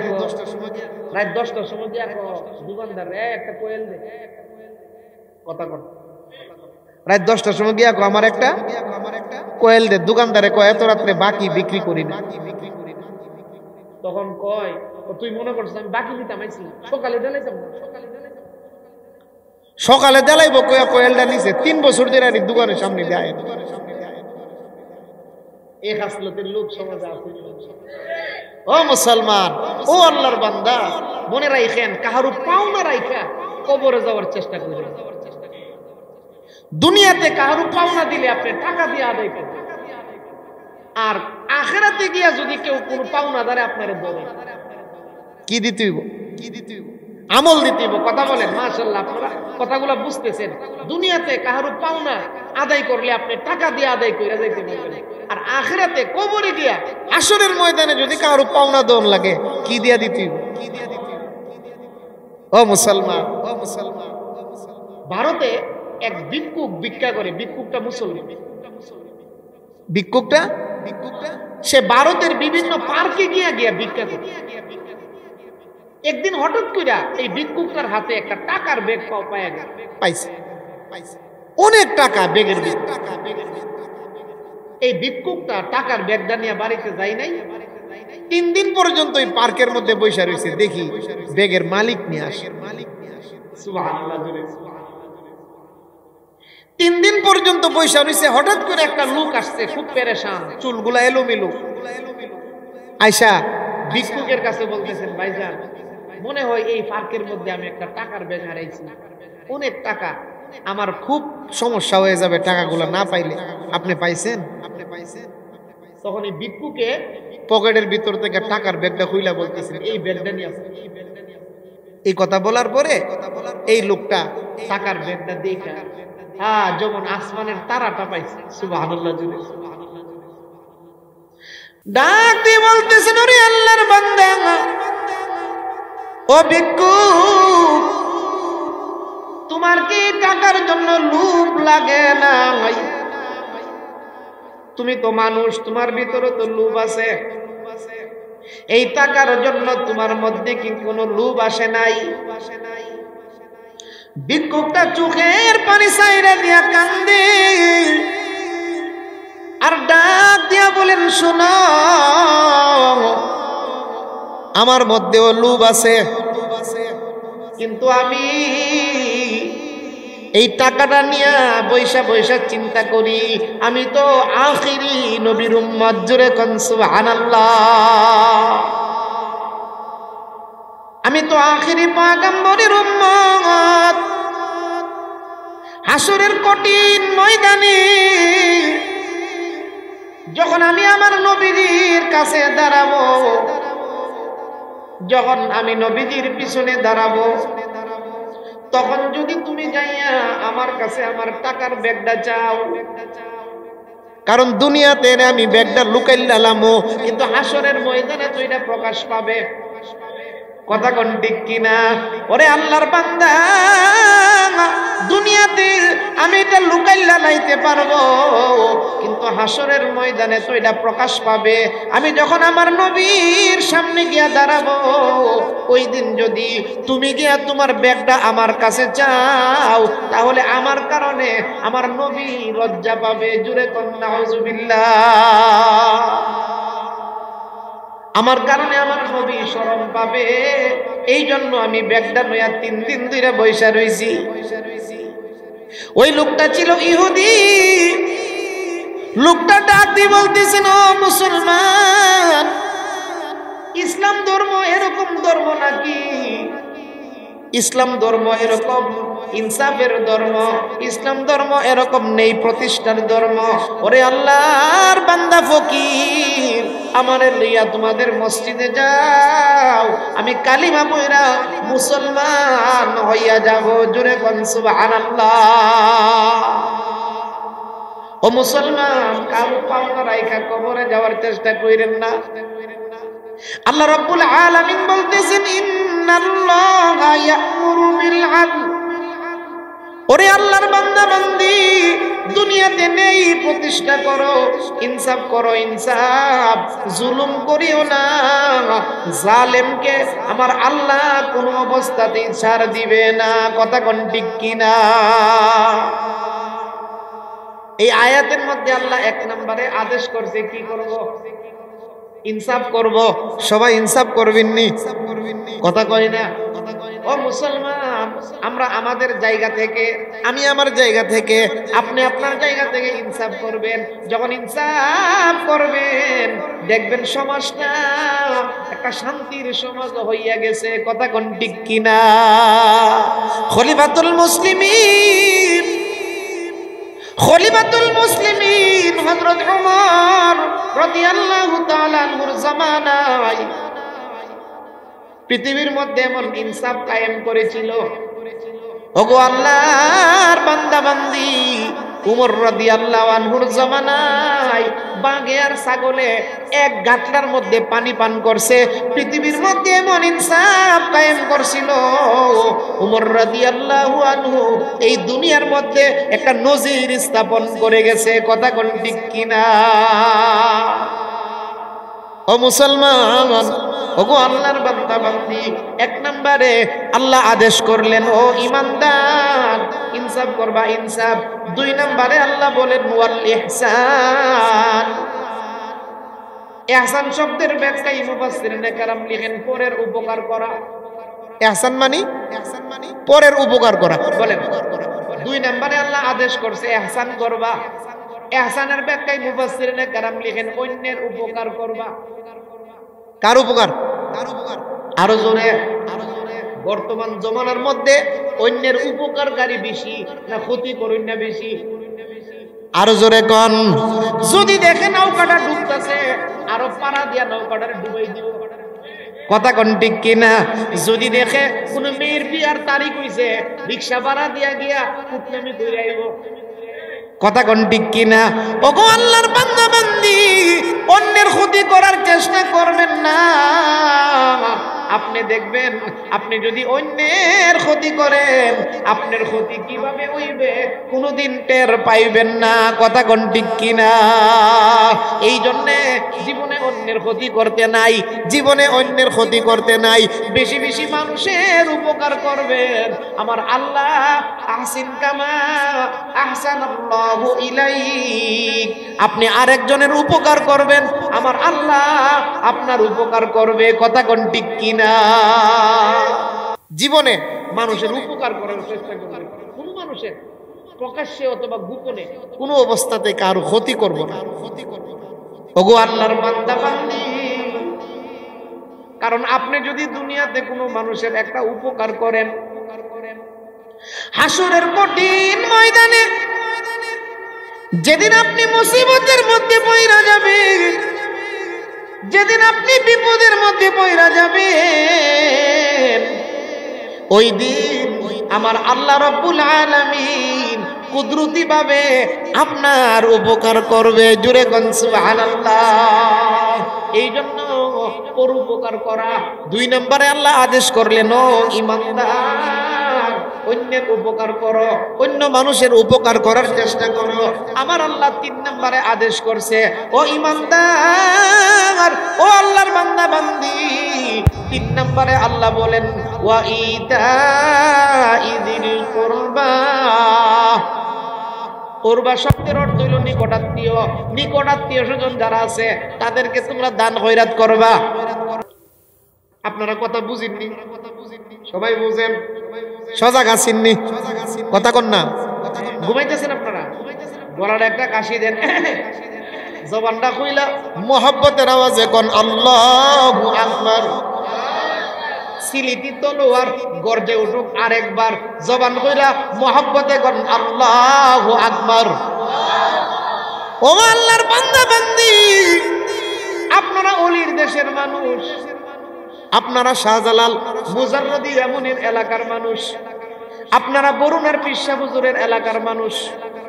রাত 10টার সময় গিয়া দোকানদার একটা কোয়েল দে। কথা কর। রাত 10টার সময় গিয়া আমার একটা কোয়েল দে। দোকানদারে কয় এত রাত্রে বাকি বিক্রি করি না। তখন কয়, তুই মনে করছিস আমি বাকি দিতাম, আইছি সকালে দেলাইতাম না। সকালে দেলাইবো কয়া কোয়েলটা নিছে 3 বছর ধরে আর দোকানের সামনে দেয়। এক হাসলতের লোক সমাজে আছে। ও মুসলমান, ও আল্লাহর বান্দা, মনে রাখেন কাহারু পাওনা রাইখা কবরে যাওয়ার চেষ্টা করবেন। দুনিয়াতে কাহারু পাওনা দিলে আপনি টাকা দিয়ে আদায় করবেন, আর আখিরাতে গিয়া যদি কেউ কোনো পাওনা ধরে আপনার বলে কি দিতে হইব? আমল দিতে হইব। কথা বলেন মাশাআল্লাহ, আপনারা কথাগুলো বুঝতেছেন। দুনিয়াতে কাহারু পাওনা আদায় করলে আপনি টাকা দিয়ে আদায় কইরা যাইতে পারবেন, আর আখিরাতে কবরে গিয়া হাসরের ময়দানে যদি কাহারু পাওনা দন লাগে কি দিয়া দিতে হইব? ও মুসলমান, ও মুসলমান, ভারতে এক ভিক্ষুক ভিক্ষা করে। ভিক্ষুকটা মুসলমান। ভিক্ষুকটা সে ভারতের বিভিন্ন পার্কে গিয়া ভিক্ষা করে। একদিন হঠাৎ কইরা এই ভিক্ষুকটার হাতে একটা টাকার ব্যাগ পাইছে। অনেক টাকা ব্যাগের ভিতরে। এই ভিক্ষুকটা টাকার ব্যাগটা নিয়ে বাড়িতে যায় নাই, 3 দিন পর্যন্ত ওই পার্কের মধ্যে বসে রয়েছে, দেখি ব্যাগের মালিক নিয়ে আসে। সুবহানাল্লাহ। 3 দিন পর্যন্ত বসে রয়েছে, হঠাৎ করে একটা লোক আসছে, খুব পেরেশান, চুলগুলা এলোমেলো, আয়সা ভিক্ষুকের কাছে বলতেছেন, ভাইজান মনে হয় এই পার্কের মধ্যে আমি একটা টাকার ব্যাগ হারাইছি, অনেক টাকা, আমার খুব সমস্যা হয়ে যাবে টাকাগুলো না পাইলে, আপনি পাইছেন? তখন এই ভিক্ষুকে পকেটের ভিতর থেকে টাকার ব্যাগটা খুইলা বলতেছেন, এই ব্যাগটা নিয়ে আসেন। এই কথা বলার পরে এই লোকটা টাকার ব্যাগটা দেখে যেমন আসমানের তারাটা পাইছে। সুবহানাল্লাহ। ডাক দিয়ে বলতেছেন, ওরে আল্লাহর বান্দা, ও ভিক্ষুক, তোমার কি টাকার জন্য লোভ লাগে না? তুমি তো মানুষ, তোমার ভিতরে তো লোভ আছে, এই টাকার জন্য তোমার মধ্যে কি কোনো লোভ আসে নাই? ভিক্ষুকটা চোখের পানি ছাইরা দিয়া কান্দে আর ডাক দিয়া বলেন, শোনো, আমার মধ্যেও লোভ আছে, কিন্তু আমি এই টাকাটা নিয়ে বৈশা বৈশা চিন্তা করি, আমি তো আখিরি নবীর উম্মত। জোরে কোন সুবহানাল্লাহ। আমি তো আখিরি পয়গম্বরের উম্মত। হাসরের কঠিন ময়দানে যখন আমি আমার নবীর কাছে দাঁড়াবো, যখন আমি নবীজির পিছনে দাঁড়াবো, তখন যদি তুমি যাইয়া আমার কাছে আমার টাকার ব্যাগটা চাও, কারণ দুনিয়াতে আমি ব্যাগটা লুকাইলাম, কিন্তু হাসরের ময়দানে তো এটা প্রকাশ পাবে। কথা কোন ঠিক কিনা? ওরে আল্লাহর বান্দা, দুনিয়াতে আমি এটা লুকাইলা লাইতে পারবো, কিন্তু হাসরের ময়দানে তো এটা প্রকাশ পাবে। আমি যখন আমার নবীর সামনে গিয়া দাঁড়াবো, ওই দিন যদি তুমি গিয়া তোমার ব্যাগটা আমার কাছে চাও, তাহলে আমার কারণে আমার নবী লজ্জা পাবে। জুরে কোন নাউজুবিল্লাহ। আমার কারণে আমার নবী শরম পাবে। এই জন্য আমি ব্যাগটা নয়া 3 দিন ধরে বৈশা রইছি। ওই লোকটা ছিল ইহুদি। লোকটা ডাক দিয়ে বলতেছেন, ও মুসলমান, ইসলাম ধর্ম এরকম ধর্ম নাকি? ইসলাম ধর্ম এরকম ইনসাফের ধর্ম, ইসলাম ধর্ম এরকম নেই প্রতিষ্ঠার ধর্ম। ওরে আল্লাহর বান্দা ফকির, আমারে লইয়া তোমাদের মসজিদে যাও, আমি কালিমা পয়রা মুসলমান হইয়া যাব। জোরে কোন সুবহানাল্লাহ। ও মুসলমান, কারো পাওনা রাইখা কবরে যাওয়ার চেষ্টা কইরেন না। আল্লাহ রাব্বুল আলামিন বলতেছেন, ইন্নাল্লাহা ইয়া'মুরু বিল আদল। ওরে আল্লাহর বান্দা বান্দি, দুনিয়াতে নেই প্রতিষ্ঠা করো, ইনসাফ করো, ইনসাফ, জুলুম করিও না। জালেমকে আমার আল্লাহ কোনো অবস্থাতেই ছাড় দিবে না। কথা কোন ঠিক কিনা? এই আয়াতের মধ্যে আল্লাহ 1 নম্বরে আদেশ করছে, কি করব? ইনসাফ করব। সবাই ইনসাফ করবেন নি? কথা কই না? ও মুসলমান, আমরা আমাদের জায়গা থেকে, আমি আমার জায়গা থেকে, আপনি আপনার জায়গা থেকে ইনসাফ করবেন। যখন ইনসাফ করবেন, দেখবেন সমাজটা একটা শান্তির সমাজ হইয়া গেছে। কথা কোন ঠিক কিনা? খলিফাতুল মুসলিমিন, খলিফাতুল মুসলিমিন হযরত ওমর রাদিয়াল্লাহু তাআলা আনহুর জামানায় পৃথিবীর মধ্যে এমন ইনসাফ কায়েম করেছিল। ওগো আল্লাহর বান্দা বান্দি, উমর রাদিয়াল্লাহু আনহুর জামানায় বাঘে আর ছাগলে এক গাটলার মধ্যে পানি পান করছে। পৃথিবীর মধ্যে এমন ইনসাফ কায়েম করছিল। উমর রাদিয়াল্লাহু আনহু এই দুনিয়ার মধ্যে একটা নজির স্থাপন করে গেছে। কথা কোন ঠিক কিনা? ও মুসলমান, ওগো আল্লাহর বান্দা বান্দি, 1 নম্বরে আল্লাহ আদেশ করলেন, ও ঈমানদার, ইনসাফ করবা, ইনসাফ। 2 নম্বরে আল্লাহ বলেন ওয়াল ইহসান, ইহসান শব্দের ব্যাখ্যায় মুফাসসিরিনে কেরাম লিখেন পরের উপকার করা। ইহসান মানে পরের উপকার করা। বলেন 2 নম্বরে আল্লাহ আদেশ করছে ইহসান করবা। ইহসানের ব্যাখ্যায় মুফাসসিরিনে কেরাম লিখেন অন্যের উপকার করবা। কার উপকার? আরো জোরে। বর্তমান জমানার মধ্যে অন্যের উপকারকারী বেশি না ক্ষতি করুন না বেশি? আরো জোরে কোন। যদি দেখে নৌকাটা ডুবতেছে আরো পাড়া দিয়া নৌকাটা ডুবাই দিব। কথা কোন ঠিক কিনা? যদি দেখে কোন মেয়ের বিয়ার তারিখ হইছে রিকশা ভাড়া দিয়া গিয়া কুটনামি কইরা আইব। কথা কোন ঠিক কিনা? ওগো আল্লাহর বান্দা বান্দি, অন্যের ক্ষতি করার চেষ্টা করবেন না। আপনি দেখবেন আপনি যদি অন্যের ক্ষতি করেন আপনার ক্ষতি কিভাবে হইবে কোনোদিন টের পাইবেন না। কথা কোন ঠিক কিনা? এই জন্যে জীবনে অন্যের ক্ষতি করতে নাই, জীবনে অন্যের ক্ষতি করতে নাই, বেশি বেশি মানুষের উপকার করবেন। আমার আল্লাহ আহসিন কামা আহসানাল্লাহু ইলাইক, আপনি আরেকজনের উপকার করবেন আমার আল্লাহ আপনার উপকার করবে। কথা কোন ঠিক কিনা? জীবনে মানুষের উপকার করার চেষ্টা করবেন। কোন মানুষের প্রকাশ্যে অথবা গোপনে কোন অবস্থাতে কারো ক্ষতি করব না। ওগো আল্লাহর বান্দা বান্দি, কারণ আপনি যদি দুনিয়াতে কোনো মানুষের একটা উপকার করেন, হাসরের কঠিন ময়দানে যেদিন আপনি মুসিবতের মধ্যে পইরা যাবেন, যেদিন আপনি বিপদের মধ্যে পইরা যাবেন, ওই দিন আমার আল্লাহ রাব্বুল আলামিন কুদরতি ভাবে আপনার উপকার করবে। জোরে কোন সুবহানাল্লাহ। এই জন্য পরোপকার করা 2 নম্বরে আল্লাহ আদেশ করলেন, ও ঈমানদার অন্যের উপকার করো, অন্য মানুষের উপকার করার চেষ্টা করো। আমার আল্লাহ 3 নম্বরে আদেশ করছে, ও ঈমানদার, ও আল্লাহর বান্দা বান্দি, 3 নম্বরে আল্লাহ বলেন ওয়া ইতাইযিল কুরবা। কুরবা শব্দের অর্থ হইল নিকটাত্মীয়। নিকটাত্মীয় স্বজন যারা আছে তাদেরকে তোমরা দান খয়রাত করবা। আপনারা কথা বুঝেননি? সবাই বুঝেন? সজাগ আছেননি? কথা কন না? ঘুমাইতেছেন আপনারা? গলার একটা কাশি দেন, জবানটা কইলা মোহাব্বতের আওয়াজে কোন আল্লাহু আকবার। সিলিতি তলোয়ার গর্জে উঠুক আরেকবার, জবান কইলা মোহাব্বতে কোন আল্লাহু আকবার। ও আল্লাহর বান্দা বান্দি, আপনারা অলির দেশের মানুষ, আপনারা শাহজালাল মুজাররদি এমনের এলাকার মানুষ, আপনারা বরুণার পিসা হুজুরের এলাকার মানুষ।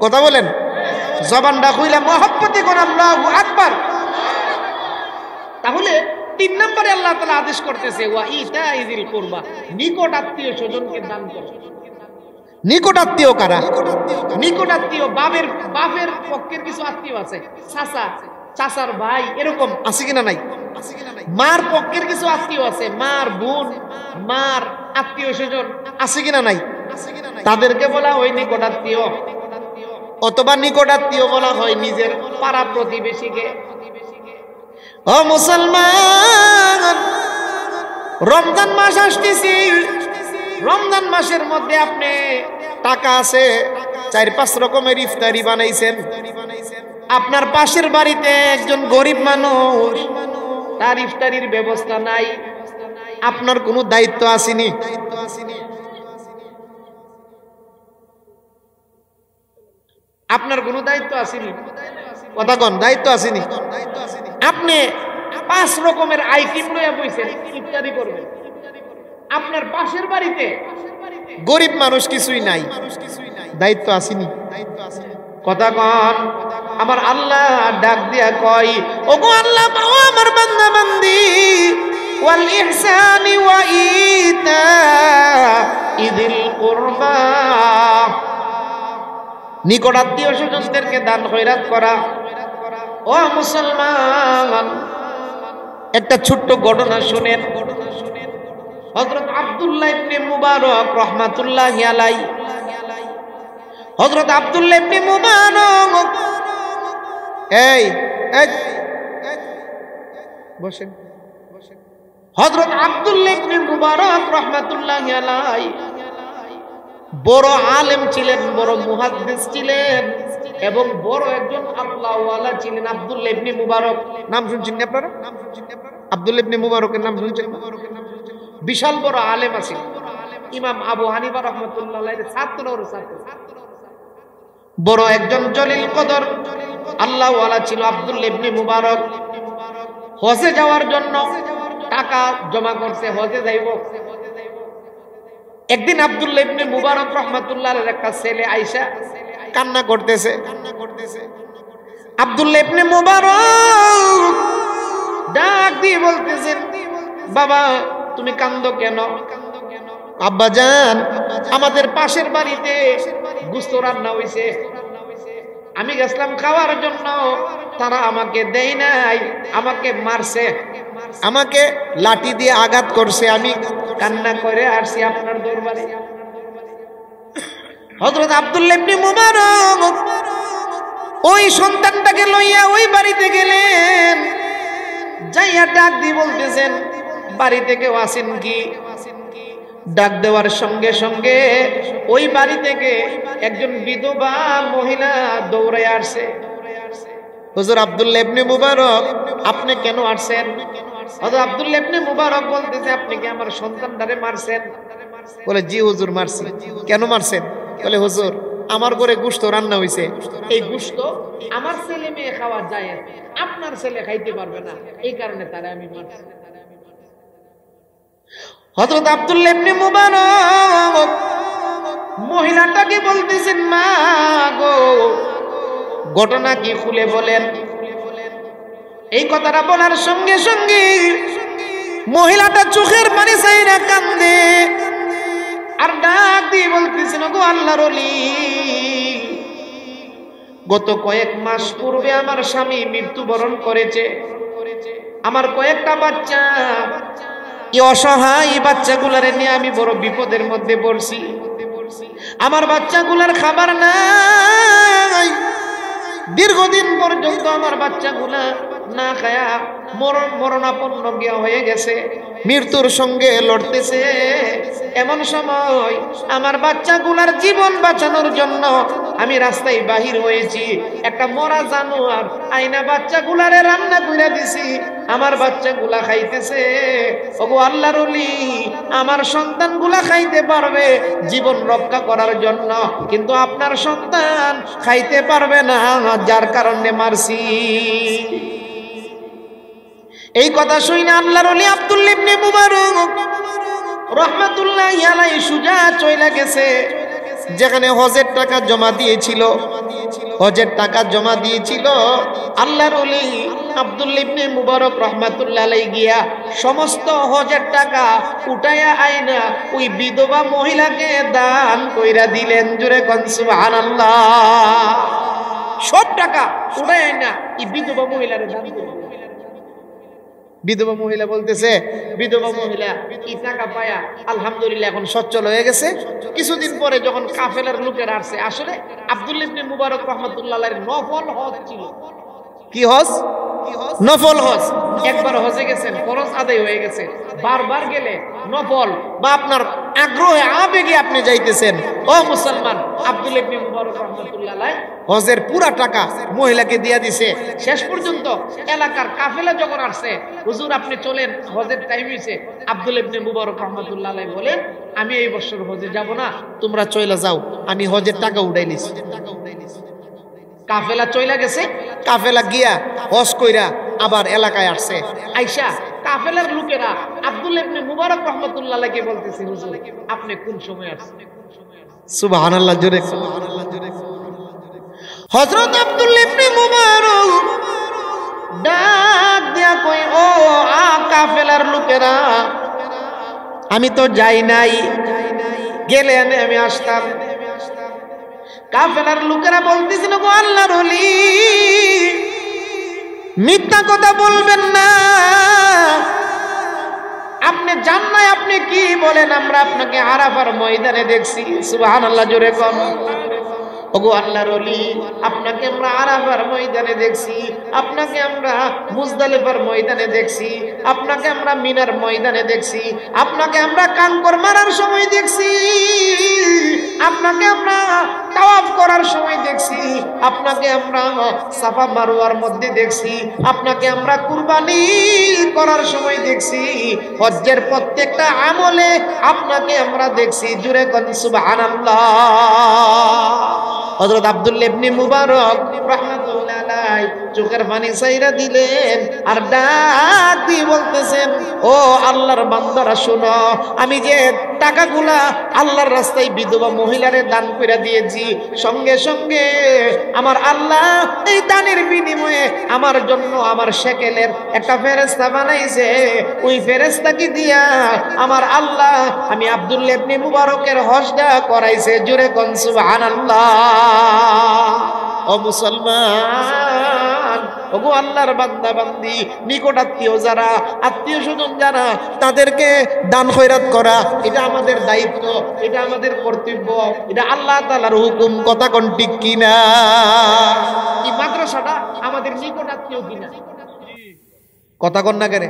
কথা বলেন? জবানটা কইলা মোহাব্বতে কোন আল্লাহু আকবার। তাহলে 3 নম্বরে আল্লাহ তাআলা আদেশ করতেছে ওয়া ইতাইযিল কুরবা, নিকট আত্মীয় স্বজনকে দান করো। নিকট আত্মীয় কারা? নিকট আত্মীয় বাপের পক্ষের কিছু আত্মীয় আছে, চাচা, চাচার ভাই, এরকম আছে কিনা নাই? মার পক্ষের কিছু আত্মীয় আছে, মার বোন, মার আত্মীয় স্বজন আছে কিনা নাই? তাদেরকে বলা হয় নিকট আত্মীয়। অথবা নিকট আত্মীয় বলা হয় নিজের পাড়া প্রতিবেশীকে। ও মুসলমান, রমজান মাস আসতেছে, রমজান মাসের মধ্যে আপনি টাকা আছে, 4-5 রকমের ইফতারি বানাইছেন। আপনার পাশের বাড়িতে একজন গরিব মানুষ, তার ইফতারির ব্যবস্থা নাই, আপনার কোনো দায়িত্ব আসেনি? আপনার কোনো দায়িত্ব আসেনি? কথা কন, দায়িত্ব আসেনি? আপনি 5 রকমের আইটেম লইয়া বইছেন ইফতারি করবেন, আপনার পাশের বাড়িতে গরিব মানুষ কিছুই নাই, দায়িত্ব আসেনি? কথা কন। আমার আল্লাহ ডাক দিয়া কয়, ওগো আল্লাহ, পাও আমার বান্দা বান্দি, ওয়াল ইহসানি ওয়া ইতাইযিল কুরবা, নিকট আত্মীয় স্বজনদেরকে দান খয়রাত করা। ও মুসলমান, একটা ছোট্ট ঘটনা শুনেন। হযরত আব্দুল্লাহ ইবনে মুবারক রাহমাতুল্লাহি আলাইহি, হযরত আব্দুল্লাহ ইবনে মুবারক, এই বসেন। হযরত আব্দুল্লাহ ইবনে মুবারক রাহমাতুল্লাহি আলাইহি বড় আলেম ছিলেন, বড় মুহাদ্দিস ছিলেন এবং বড় একজন আল্লাহওয়ালা ছিলেন। আব্দুল্লাহ ইবনে মুবারক নাম শুনছেন না আপনারা? আব্দুল্লাহ ইবনে মুবারকের নাম শুনছেন? বিশাল বড় আলেম আছেন, ইমাম আবু হানিফা রাহমাতুল্লাহ আলাইহির ছাত্রর ছাত্র, বড় একজন জলিল কদর আল্লাহওয়ালা ছিল আব্দুল্লাহ ইবনে মুবারক। হজে যাওয়ার জন্য টাকা জমা করছে, হজে যাইব। একদিন আব্দুল্লাহ ইবনে মুবারক রাহমাতুল্লাহ আলাইহির একটা ছেলে আয়েশা কান্না করতেছে। আব্দুল্লাহ ইবনে মুবারক ডাক দিয়ে বলতেছেন, বাবা তুমি কান্দো কেন? আব্বা জান, আমাদের পাশের বাড়িতে গোশত রান্না হইছে, আমি গেছিলাম খাওয়ার জন্য, তারা আমাকে দেয় নাই, আমাকে মারছে, আমাকে লাঠি দিয়ে আঘাত করছে, আমি কান্না করে আসছি আপনার দরবারে। হযরত আব্দুল্লাহ ইবনে মুবারক ওই সন্তানটাকে লইয়া ওই বাড়িতে গেলেন, যাইয়া ডাক দিয়ে বলতেছেন, বাড়িতে কেউ আছেন কি? ডাক দেওয়ার সঙ্গে সঙ্গে ওই বাড়ি থেকে একজন বিধবা মহিলা দৌড়ে আসছে। হুজুর আব্দুল্লাহ ইবনে মুবারক, আপনি কেন আসছেন? হযরত আব্দুল্লাহ ইবনে মুবারক বলতেছে, আপনি কি আমার সন্তানটারে মারছেন? বলে, জি হুজুর মারছি। কেন মারছেন? বলে, হুজুর আমার ঘরে গোশত রান্না হইছে, এই গোশত আমার ছেলে মেয়ে খাওয়া যায়, আপনার ছেলে খাইতে পারবে না, এই কারণে তারে আমি মারছি। হযরত আব্দুল্লাহ ইবনে মুবারক মহিলাটাকে বলতেছেন, মা গো ঘটনা কি খুলে বলেন। এই কথাটা বলার সঙ্গে সঙ্গে মহিলাটা চোখের পানি ছাইরা কান্দে আর ডাক দিয়ে বলতেছেন, গো আল্লাহর ওলি, গত কয়েক মাস পূর্বে আমার স্বামী মৃত্যুবরণ করেছে, আমার কয়েকটা বাচ্চা, এই অসহায় বাচ্চাগুলারে নিয়ে আমি বড় বিপদের মধ্যে পড়ছি। আমার বাচ্চাগুলার খাবার নাই, দীর্ঘদিন পর্যন্ত আমার বাচ্চাগুলা না খায়া মরণাপন্ন হয়ে গেছে, মৃত্যুর সঙ্গে লড়তেছে। এমন সময় আমার বাচ্চাগুলার জীবন বাঁচানোর জন্য আমি রাস্তায় বাহির হয়েছি, একটা মরা জানোয়ার আইনা বাচ্চাগুলারে রান্না কইরা দিছি, আমার বাচ্চাগুলা খাইতেছে। ওগো আল্লাহর ওলি, আমার সন্তানগুলা খাইতে পারবে জীবন রক্ষা করার জন্য, কিন্তু আপনার সন্তান খাইতে পারবে না, যার কারণে মারছি। এই কথা শুনে আল্লাহর ওলি আব্দুল্লাহ ইবনে মুবারক রাহমাতুল্লাহি আলাইহি সুজা চইলা গেছে, যেখানে হজের টাকা জমা দিয়েছিল, হজের টাকা জমা দিয়েছিল। আল্লাহর ওলি আব্দুল্লাহ ইবনে মুবারক রাহমাতুল্লাহি আলাইহি গিয়া সমস্ত হজের টাকা উঠায়া আইনা ওই বিধবা মহিলাকে দান কইরা দিলেন। জোরে কোন সুবহানাল্লাহ। সব টাকা উঠায়া আইনা এই বিধবা মহিলারে দান করে। বিধবা মহিলা বলতেছে, বিধবা মহিলা এই টাকা পায়া আলহামদুলিল্লাহ এখন সচ্ছল হয়ে গেছে। কিছুদিন পরে যখন কাফেলার লোকেরা আসছে, আসলে আব্দুল্লাহ ইবনে মুবারক রাহমাতুল্লাহ আলাইহির নফল হজ ছিল। কি হজ? নফল হজ। একবার হজে গেছেন, ফরজ আদায় হয়ে গেছে, বারবার গেলে নফল বা আপনার আগ্রহে আবেগে আপনি যাইতেছেন। ও মুসলমান, আব্দুল্লাহ ইবনে মুবারক রাহমাতুল্লাহ আলাইহি হজের পুরা টাকা মহিলাকে দিয়া দিছে। শেষ পর্যন্ত এলাকার কাফেলা যখন আসছে, হুজুর আপনি চলেন, হজের টাইম হইছে। আব্দুল্লাহ ইবনে মুবারক রাহমাতুল্লাহ আলাইহি বলেন, আমি এই বছর হজে যাব না, তোমরা চইলা যাও, আমি হজের টাকা উঠাই নিছি। কাফেলা চইলা গেছে, কাফেলা গিয়া হজ কইরা আবার এলাকায় আসছে। আইসা কাফেলার লোকেরা আব্দুল্লাহ ইবনে মুবারক রাহমাতুল্লাহ আলাইহি বলতেছে, হুজুর আপনি কোন সময় আসছেন? সুবহানাল্লাহ, জোরে সুবহানাল্লাহ, জোরে। হযরত আব্দুল্লাহ ইবনে মুবারক ডাক দিয়া কই, ও কাফেলার লোকেরা, আমি তো যাই নাই, গেলে আমি আসতাম। কাফেলার লোকেরা বলতেছিল, গো আল্লাহর ওলি, মিথ্যা কথা বলবেন না, আপনি জান নাই, আপনি কি বলেন? আমরা আপনাকে আরাফার ময়দানে দেখছি। সুবহানাল্লাহ, জোরে কোন। ও ওগো আল্লাহর ওলি, আপনাকে আমরা আরাফার ময়দানে দেখছি, আপনাকে আমরা মুজদালিফার ময়দানে দেখছি, আপনাকে আমরা মিনার ময়দানে দেখছি, আপনাকে আমরা কাঙ্কর মারার সময় দেখছি, আপনাকে আমরা তাওয়াফ করার সময় দেখছি, আপনাকে আমরা সাফা মারওয়ার মধ্যে দেখছি, আপনাকে আমরা কুরবানি করার সময় দেখছি, হজ্জের প্রত্যেকটা আমলে আপনাকে আমরা দেখছি। জুরে কোন সুবহানাল্লাহ। হযরত আব্দুল্লাহ ইবনে মুবারক রাহমাতুল্লাহ আলাইহি চোখের পানি ছাইরা দিলেন আর ডাক দিয়ে বলতেছেন, ও আল্লাহর বান্দারা শোনো, আমি যে টাকাগুলা আল্লাহর রাস্তায় বিধবা মহিলারে দান করে দিয়েছি, সঙ্গে সঙ্গে আমার আল্লাহ এই দানের বিনিময়ে আমার জন্য আমার শেকেলের একটা ফেরেশতা বানাইছে। ওই ফেরেশতাকে দিয়া আমার আল্লাহ আমি আব্দুল্লাহ ইবনে মুবারকের হজটা করাইছে। জোরে কোন সুবহানাল্লাহ। ও মুসলমান, ওগো আল্লাহর বান্দা বান্দি, নিকট আত্মীয় যারা, আত্মীয় স্বজন যারা, তাদেরকে দান খয়রাত করা এটা আমাদের দায়িত্ব, এটা আমাদের কর্তব্য, এটা আল্লাহ তাআলার হুকুম। কথা কোন ঠিক কিনা? এই মাদ্রাসাটা আমাদের নিকট আত্মীয় কিনা? কথা কন না করে?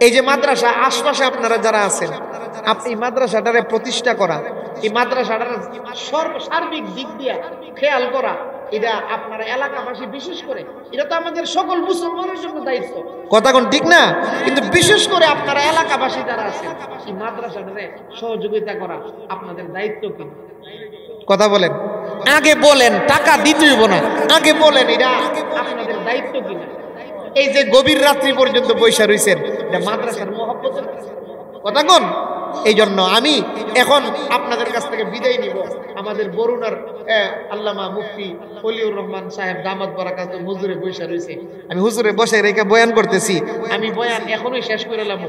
এই যে মাদ্রাসা আশপাশে আপনারা যারা আছেন, আপনি মাদ্রাসাটারে প্রতিষ্ঠা করা, এই মাদ্রাসাটার সার্বিক দিক দিয়ে খেয়াল করা, এটা আপনারা এলাকাবাসী বিশেষ করে, এটা তো আমাদের সকল মুসলমানের জন্য দায়িত্ব। কথা কোন ঠিক না? কিন্তু বিশেষ করে আপনারা এলাকাবাসী যারা আছেন, এই মাদ্রাসাটারে সহযোগিতা করা আপনাদের দায়িত্ব কি? কথা বলেন, আগে বলেন, টাকা দিতে হইব না, আগে বলেন এটা আপনাদের দায়িত্ব কিনা? এই যে গভীর রাত্রি পর্যন্ত বৈশা রইছেন, এটা মাদ্রাসার মহব্বতের কথা কোন? এই জন্য আমি এখন আপনাদের কাছ থেকে বিদায় নিব। আমাদের বরুণার আল্লামা মুফতি ফলিউর রহমান সাহেব দামাত বারাকাতুহু হুজুরে বৈশা রইছে, আমি হুজুরে বসে রেখে বয়ান করতেছি। আমি বয়ান এখনই শেষ করে এলাম।